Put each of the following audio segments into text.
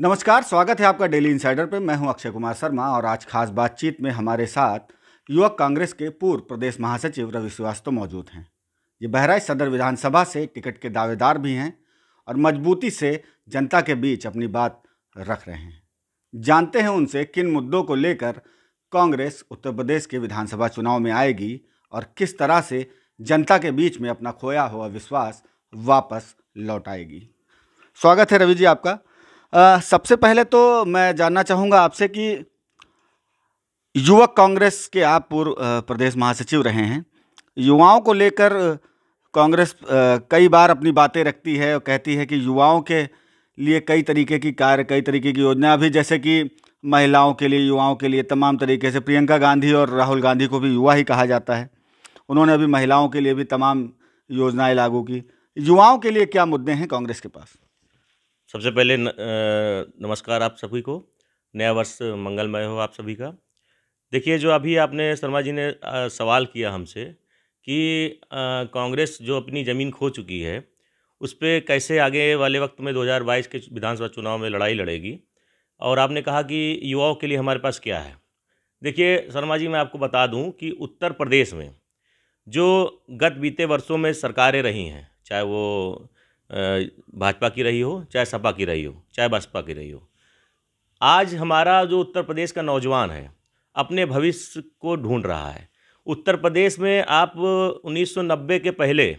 नमस्कार, स्वागत है आपका डेली इंसाइडर पे। मैं हूं अक्षय कुमार शर्मा और आज खास बातचीत में हमारे साथ युवक कांग्रेस के पूर्व प्रदेश महासचिव रवि श्रीवास्तव मौजूद हैं। ये बहराइच सदर विधानसभा से टिकट के दावेदार भी हैं और मजबूती से जनता के बीच अपनी बात रख रहे हैं। जानते हैं उनसे किन मुद्दों को लेकर कांग्रेस उत्तर प्रदेश के विधानसभा चुनाव में आएगी और किस तरह से जनता के बीच में अपना खोया हुआ विश्वास वापस लौटाएगी। स्वागत है रवि जी आपका। सबसे पहले तो मैं जानना चाहूँगा आपसे कि युवक कांग्रेस के आप पूर्व प्रदेश महासचिव रहे हैं। युवाओं को लेकर कांग्रेस कई बार अपनी बातें रखती है और कहती है कि युवाओं के लिए कई तरीके की कार्य, कई तरीके की योजना, अभी जैसे कि महिलाओं के लिए, युवाओं के लिए तमाम तरीके से प्रियंका गांधी और राहुल गांधी को भी युवा ही कहा जाता है। उन्होंने अभी महिलाओं के लिए भी तमाम योजनाएं लागू की। युवाओं के लिए क्या मुद्दे हैं कांग्रेस के पास? सबसे पहले नमस्कार आप सभी को। नया वर्ष मंगलमय हो आप सभी का। देखिए, जो अभी आपने शर्मा जी ने सवाल किया हमसे कि कांग्रेस जो अपनी ज़मीन खो चुकी है उस पे कैसे आगे वाले वक्त में 2022 के विधानसभा चुनाव में लड़ाई लड़ेगी, और आपने कहा कि युवाओं के लिए हमारे पास क्या है। देखिए शर्मा जी, मैं आपको बता दूं कि उत्तर प्रदेश में जो गत बीते वर्षों में सरकारें रही हैं, चाहे वो भाजपा की रही हो, चाहे सपा की रही हो, चाहे बसपा की रही हो, आज हमारा जो उत्तर प्रदेश का नौजवान है अपने भविष्य को ढूंढ रहा है। उत्तर प्रदेश में आप 1990 के पहले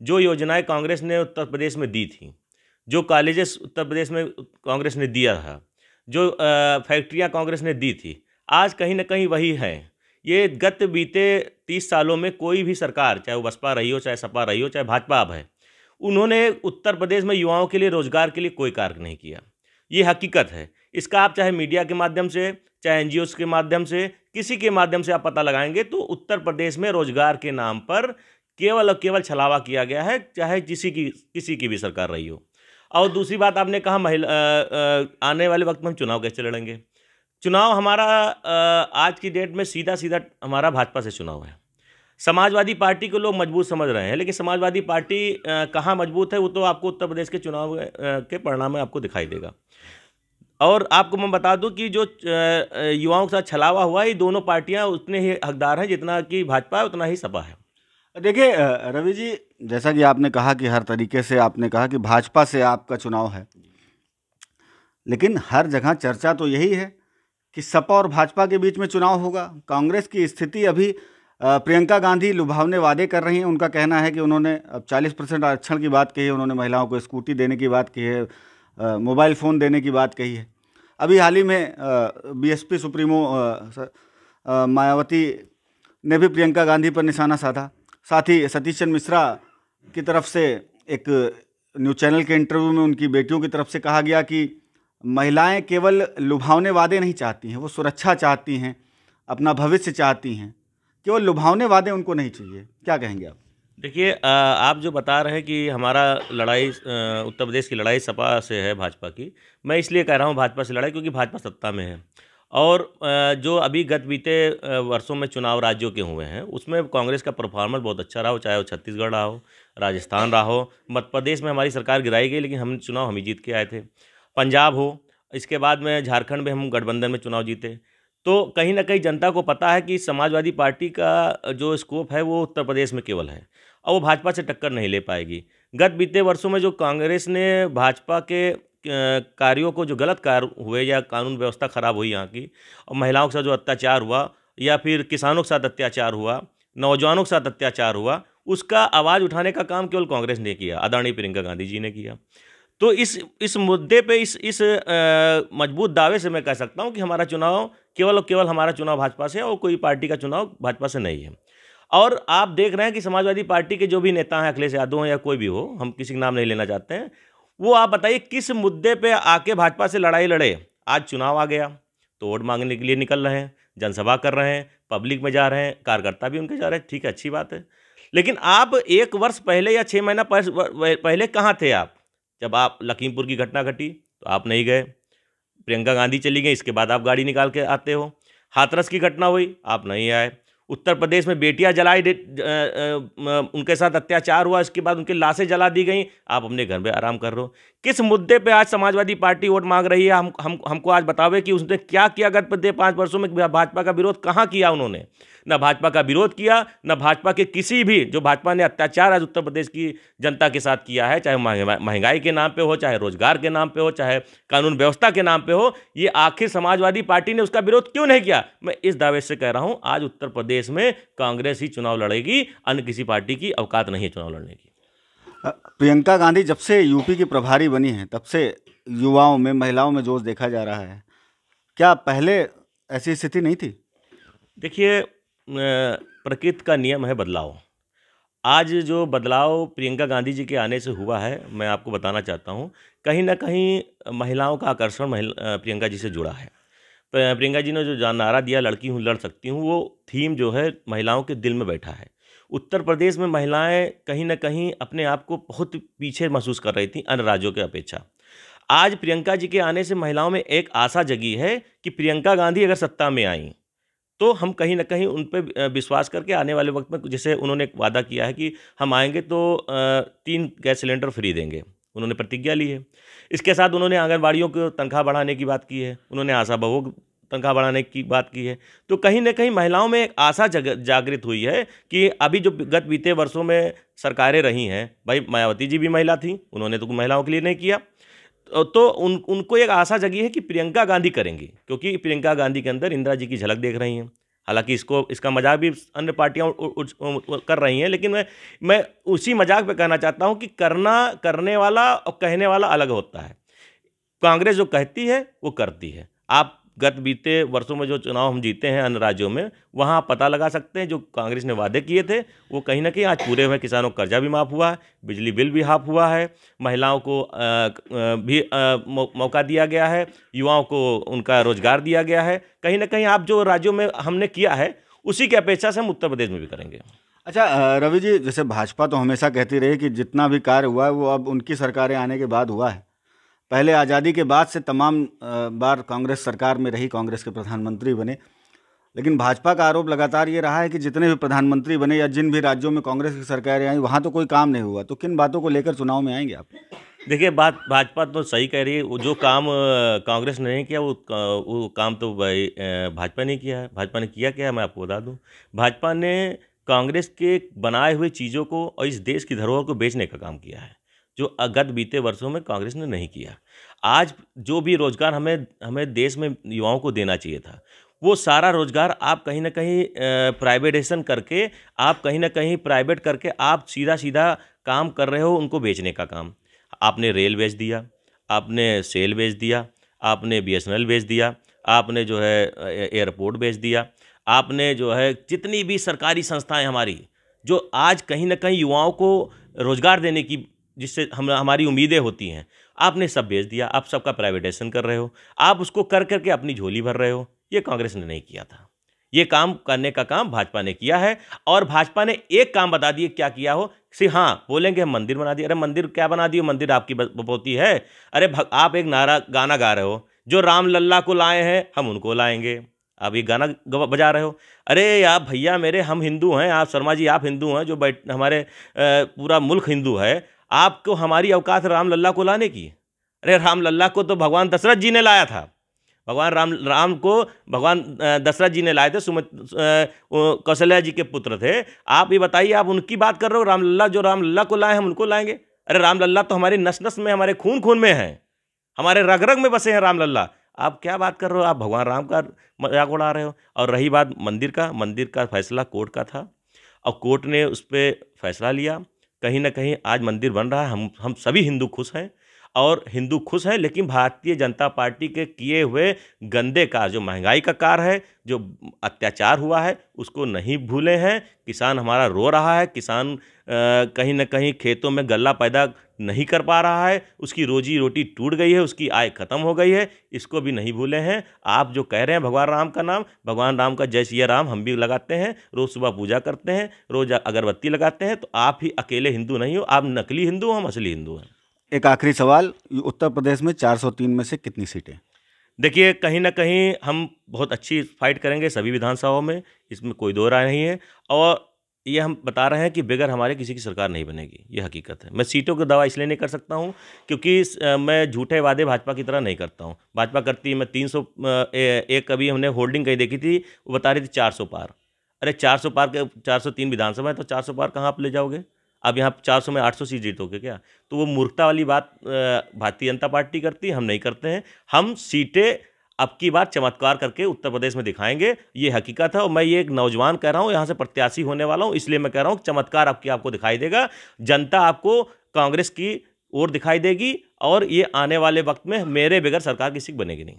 जो योजनाएं कांग्रेस ने उत्तर प्रदेश में दी थी, जो कॉलेजेस उत्तर प्रदेश में कांग्रेस ने दिया था, जो फैक्ट्रियां कांग्रेस ने दी थी, आज कहीं ना कहीं वही है। ये गत बीते 30 सालों में कोई भी सरकार, चाहे वो बसपा रही हो, चाहे सपा रही हो, चाहे भाजपा अब है, उन्होंने उत्तर प्रदेश में युवाओं के लिए, रोजगार के लिए कोई कार्य नहीं किया। ये हकीकत है। इसका आप चाहे मीडिया के माध्यम से, चाहे एनजीओस के माध्यम से, किसी के माध्यम से आप पता लगाएंगे तो उत्तर प्रदेश में रोजगार के नाम पर केवल और केवल छलावा किया गया है, चाहे किसी की भी सरकार रही हो। और दूसरी बात, आपने कहा आने वाले वक्त में हम चुनाव कैसे लड़ेंगे। चुनाव हमारा आज की डेट में सीधा सीधा हमारा भाजपा से चुनाव है। समाजवादी पार्टी को लोग मजबूत समझ रहे हैं, लेकिन समाजवादी पार्टी कहाँ मजबूत है वो तो आपको उत्तर प्रदेश के चुनाव के परिणाम में आपको दिखाई देगा। और आपको मैं बता दूं कि जो युवाओं के साथ छलावा हुआ, ये दोनों पार्टियां उतने ही हकदार हैं जितना कि भाजपा है, उतना ही सपा है। देखिए रवि जी, जैसा कि आपने कहा कि हर तरीके से आपने कहा कि भाजपा से आपका चुनाव है, लेकिन हर जगह चर्चा तो यही है कि सपा और भाजपा के बीच में चुनाव होगा। कांग्रेस की स्थिति अभी, प्रियंका गांधी लुभावने वादे कर रही हैं। उनका कहना है कि उन्होंने अब 40% आरक्षण की बात कही है, उन्होंने महिलाओं को स्कूटी देने की बात कही है, मोबाइल फ़ोन देने की बात कही है। अभी हाल ही में बीएसपी सुप्रीमो मायावती ने भी प्रियंका गांधी पर निशाना साधा। साथ ही सतीश चंद्र मिश्रा की तरफ से एक न्यूज़ चैनल के इंटरव्यू में उनकी बेटियों की तरफ से कहा गया कि महिलाएं केवल लुभावने वादे नहीं चाहती हैं, वो सुरक्षा चाहती हैं, अपना भविष्य चाहती हैं, केवल लुभावने वादे उनको नहीं चाहिए। क्या कहेंगे आप? देखिए, आप जो बता रहे हैं कि हमारा लड़ाई उत्तर प्रदेश की लड़ाई सपा से है, भाजपा की, मैं इसलिए कह रहा हूँ भाजपा से लड़ाई क्योंकि भाजपा सत्ता में है। और जो अभी गत बीते वर्षों में चुनाव राज्यों के हुए हैं उसमें कांग्रेस का परफॉर्मेंस बहुत अच्छा रहा हो, चाहे वो छत्तीसगढ़ रहा हो, राजस्थान रहा हो, मध्य प्रदेश में हमारी सरकार गिराई गई लेकिन हम चुनाव हम ही जीत के आए थे, पंजाब हो, इसके बाद में झारखंड में हम गठबंधन में चुनाव जीते। तो कहीं ना कहीं जनता को पता है कि समाजवादी पार्टी का जो स्कोप है वो उत्तर प्रदेश में केवल है और वो भाजपा से टक्कर नहीं ले पाएगी। गत बीते वर्षों में जो कांग्रेस ने भाजपा के कार्यों को, जो गलत कार्य हुए या कानून व्यवस्था खराब हुई यहाँ की, और महिलाओं के साथ जो अत्याचार हुआ या फिर किसानों के साथ अत्याचार हुआ, नौजवानों के साथ अत्याचार हुआ, उसका आवाज़ उठाने का काम केवल कांग्रेस ने किया, आदरणीय प्रियंका गांधी जी ने किया। तो इस मुद्दे पे इस मजबूत दावे से मैं कह सकता हूँ कि हमारा चुनाव केवल और केवल हमारा चुनाव भाजपा से है और कोई पार्टी का चुनाव भाजपा से नहीं है। और आप देख रहे हैं कि समाजवादी पार्टी के जो भी नेता हैं, अखिलेश यादव हैं या कोई भी हो, हम किसी का नाम नहीं लेना चाहते हैं, वो आप बताइए किस मुद्दे पे आके भाजपा से लड़ाई लड़े। आज चुनाव आ गया तो वोट मांगने के लिए निकल रहे हैं, जनसभा कर रहे हैं, पब्लिक में जा रहे हैं, कार्यकर्ता भी उनके जा रहे हैं, ठीक है, अच्छी बात है। लेकिन आप 1 वर्ष पहले या 6 महीना पहले कहाँ थे आप? जब आप लखीमपुर की घटना घटी तो आप नहीं गए, प्रियंका गांधी चली गई, इसके बाद आप गाड़ी निकाल के आते हो। हाथरस की घटना हुई, आप नहीं आए। उत्तर प्रदेश में बेटियां जलाई उनके साथ अत्याचार हुआ, इसके बाद उनकी लाशें जला दी गई, आप अपने घर में आराम कर रहे हो। किस मुद्दे पे आज समाजवादी पार्टी वोट मांग रही है? हमको आज बतावे कि उसने क्या किया गत पिछले 5 वर्षों में। भाजपा का विरोध कहाँ किया उन्होंने? ना भाजपा का विरोध किया, ना भाजपा के किसी भी जो भाजपा ने अत्याचार आज उत्तर प्रदेश की जनता के साथ किया है, चाहे महंगाई के नाम पे हो, चाहे रोजगार के नाम पे हो, चाहे कानून व्यवस्था के नाम पे हो, ये आखिर समाजवादी पार्टी ने उसका विरोध क्यों नहीं किया? मैं इस दावे से कह रहा हूं आज उत्तर प्रदेश में कांग्रेस ही चुनाव लड़ेगी, अन्य किसी पार्टी की औकात नहीं है चुनाव लड़ने की। प्रियंका गांधी जब से यूपी की प्रभारी बनी है तब से युवाओं में, महिलाओं में जोश देखा जा रहा है। क्या पहले ऐसी स्थिति नहीं थी? देखिए, प्रकृति का नियम है बदलाव। आज जो बदलाव प्रियंका गांधी जी के आने से हुआ है, मैं आपको बताना चाहता हूँ, कहीं ना कहीं महिलाओं का आकर्षण प्रियंका जी से जुड़ा है। प्रियंका जी ने जो नारा दिया, लड़की हूँ लड़ सकती हूँ, वो थीम जो है महिलाओं के दिल में बैठा है। उत्तर प्रदेश में महिलाएं कहीं ना कहीं अपने आप को बहुत पीछे महसूस कर रही थी अन्य राज्यों के अपेक्षा। आज प्रियंका जी के आने से महिलाओं में एक आशा जगी है कि प्रियंका गांधी अगर सत्ता में आई तो हम कहीं ना कहीं उन पर विश्वास करके आने वाले वक्त में, जैसे उन्होंने एक वादा किया है कि हम आएंगे तो 3 गैस सिलेंडर फ्री देंगे, उन्होंने प्रतिज्ञा ली है। इसके साथ उन्होंने आंगनबाड़ियों को तनख्वाह बढ़ाने की बात की है, उन्होंने आशा बहुओं को तनख्वाह बढ़ाने की बात की है। तो कहीं ना कहीं महिलाओं में एक आशा जागृत हुई है कि अभी जो गत बीते वर्षों में सरकारें रही हैं, भाई मायावती जी भी महिला थी, उन्होंने तो महिलाओं के लिए नहीं किया, तो उनको एक आशा जगी है कि प्रियंका गांधी करेंगी, क्योंकि प्रियंका गांधी के अंदर इंदिरा जी की झलक देख रही हैं। हालांकि इसका मजाक भी अन्य पार्टियां कर रही हैं, लेकिन मैं उसी मजाक पे कहना चाहता हूं कि करने वाला और कहने वाला अलग होता है। कांग्रेस जो कहती है वो करती है। आप गत बीते वर्षों में जो चुनाव हम जीते हैं अन्य राज्यों में, वहाँ आप पता लगा सकते हैं जो कांग्रेस ने वादे किए थे वो कहीं ना कहीं आज पूरे हुए। किसानों का कर्जा भी माफ़ हुआ है, बिजली बिल भी हाफ हुआ है, महिलाओं को भी मौका दिया गया है, युवाओं को उनका रोजगार दिया गया है। कहीं ना कहीं आप जो राज्यों में हमने किया है उसी की अपेक्षा से हम उत्तर प्रदेश में भी करेंगे। अच्छा रवि जी, जैसे भाजपा तो हमेशा कहती रही कि जितना भी कार्य हुआ है वो अब उनकी सरकारें आने के बाद हुआ है। पहले आज़ादी के बाद से तमाम बार कांग्रेस सरकार में रही, कांग्रेस के प्रधानमंत्री बने, लेकिन भाजपा का आरोप लगातार ये रहा है कि जितने भी प्रधानमंत्री बने या जिन भी राज्यों में कांग्रेस की सरकारें आई वहाँ तो कोई काम नहीं हुआ। तो किन बातों को लेकर चुनाव में आएंगे आप? देखिए, बात भाजपा तो सही कह रही है, वो जो काम कांग्रेस ने नहीं किया वो काम तो भाई भाजपा ने किया है। भाजपा ने किया क्या है मैं आपको बता दूं। भाजपा ने कांग्रेस के बनाए हुए चीज़ों को और इस देश की धरोहर को बेचने का काम किया है, जो गत बीते वर्षों में कांग्रेस ने नहीं किया। आज जो भी रोजगार हमें देश में युवाओं को देना चाहिए था, वो सारा रोजगार आप कहीं ना कहीं प्राइवेटाइजेशन करके, आप कहीं ना कहीं प्राइवेट करके आप सीधा काम कर रहे हो, उनको बेचने का काम। आपने रेल बेच दिया, आपने सेल बेच दिया, आपने BSNL बेच दिया, आपने जो है एयरपोर्ट बेच दिया, आपने जो है जितनी भी सरकारी संस्थाएं हमारी जो आज कहीं ना कहीं युवाओं को रोजगार देने की जिससे हमारी उम्मीदें होती हैं, आपने सब बेच दिया। आप सबका प्राइवेटाइजेशन कर रहे हो, आप उसको कर करके अपनी झोली भर रहे हो। ये कांग्रेस ने नहीं किया था। ये काम करने का काम भाजपा ने किया है। और भाजपा ने एक काम बता दिए क्या किया हो, हाँ बोलेंगे हम मंदिर बना दिए। अरे मंदिर क्या बना दिए? मंदिर आपकी बपोती है। अरे आप एक गाना गा रहे हो, जो राम लल्ला को लाए हैं हम उनको लाएंगे, आप ये गाना बजा रहे हो। अरे यार भैया मेरे, हम हिंदू हैं, आप शर्मा जी आप हिंदू हैं, जो हमारे पूरा मुल्क हिंदू है, आपको हमारी औकात राम लल्ला को लाने की? अरे राम लल्ला को तो भगवान दशरथ जी ने लाया था। भगवान राम को भगवान दशरथ जी ने लाए थे, कौशल्या जी के पुत्र थे। आप ये बताइए, आप उनकी बात कर रहे हो? राम लल्ला, जो राम लल्ला को लाए हम उनको लाएंगे? अरे राम लल्ला तो हमारी नस नस में, हमारे खून खून में है, हमारे रग रग में बसे हैं राम लल्ला। आप क्या बात कर रहे हो? आप भगवान राम का मजाक उड़ा रहे हो। और रही बात मंदिर का फैसला कोर्ट का था और कोर्ट ने उस पर फैसला लिया। कहीं ना कहीं आज मंदिर बन रहा है, हम सभी हिंदू खुश हैं और हिंदू खुश हैं, लेकिन भारतीय जनता पार्टी के किए हुए गंदे कार्य, जो महंगाई का कार्य है, जो अत्याचार हुआ है, उसको नहीं भूले हैं। किसान हमारा रो रहा है, किसान कहीं ना कहीं खेतों में गल्ला पैदा नहीं कर पा रहा है, उसकी रोजी रोटी टूट गई है, उसकी आय खत्म हो गई है, इसको भी नहीं भूले हैं। आप जो कह रहे हैं भगवान राम का नाम, भगवान राम का जय सिया राम हम भी लगाते हैं, रोज़ सुबह पूजा करते हैं, रोज़ अगरबत्ती लगाते हैं। तो आप ही अकेले हिंदू नहीं हो, आप नकली हिंदू हो, हम असली हिंदू हैं। एक आखिरी सवाल, उत्तर प्रदेश में 403 में से कितनी सीटें? देखिए, कहीं न कहीं हम बहुत अच्छी फाइट करेंगे सभी विधानसभाओं में, इसमें कोई दो राय नहीं है। और ये हम बता रहे हैं कि बगैर हमारे किसी की सरकार नहीं बनेगी, ये हकीकत है। मैं सीटों का दावा इसलिए नहीं कर सकता हूँ क्योंकि मैं झूठे वादे भाजपा की तरह नहीं करता हूँ। भाजपा करती है, मैं 300 एक अभी हमने होल्डिंग कहीं देखी थी, वो बता रही थी 400 पार। अरे 400 पार के 403 विधानसभा है, तो 400 पार कहाँ आप ले जाओगे? अब यहाँ 400 में 800 सीट जीतोगे क्या? तो वो मूर्खता वाली बात भारतीय जनता पार्टी करती है, हम नहीं करते हैं। हम सीटें अब की बार चमत्कार करके उत्तर प्रदेश में दिखाएंगे, ये हकीकत है। और मैं ये एक नौजवान कह रहा हूँ, यहाँ से प्रत्याशी होने वाला हूँ, इसलिए मैं कह रहा हूँ चमत्कार आपको दिखाई देगा। जनता आपको कांग्रेस की ओर दिखाई देगी और ये आने वाले वक्त में मेरे बगैर सरकार किसी की बनेगी नहीं।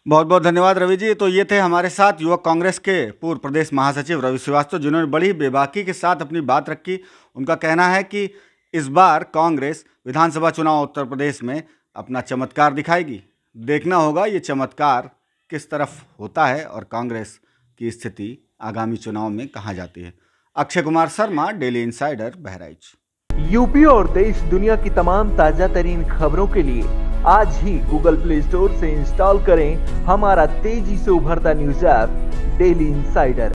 बहुत बहुत धन्यवाद रवि जी। तो ये थे हमारे साथ युवक कांग्रेस के पूर्व प्रदेश महासचिव रवि श्रीवास्तव, जिन्होंने बड़ी बेबाकी के साथ अपनी बात रखी। उनका कहना है कि इस बार कांग्रेस विधानसभा चुनाव उत्तर प्रदेश में अपना चमत्कार दिखाएगी। देखना होगा ये चमत्कार किस तरफ होता है और कांग्रेस की स्थिति आगामी चुनाव में कहाँ जाती है। Akshay Kumar Sharma, daily insider, Bahraich. UP और देश दुनिया की तमाम ताजा तरीन खबरों के लिए आज ही गूगल प्ले स्टोर से इंस्टॉल करें हमारा तेजी से उभरता न्यूज ऐप डेली इंसाइडर।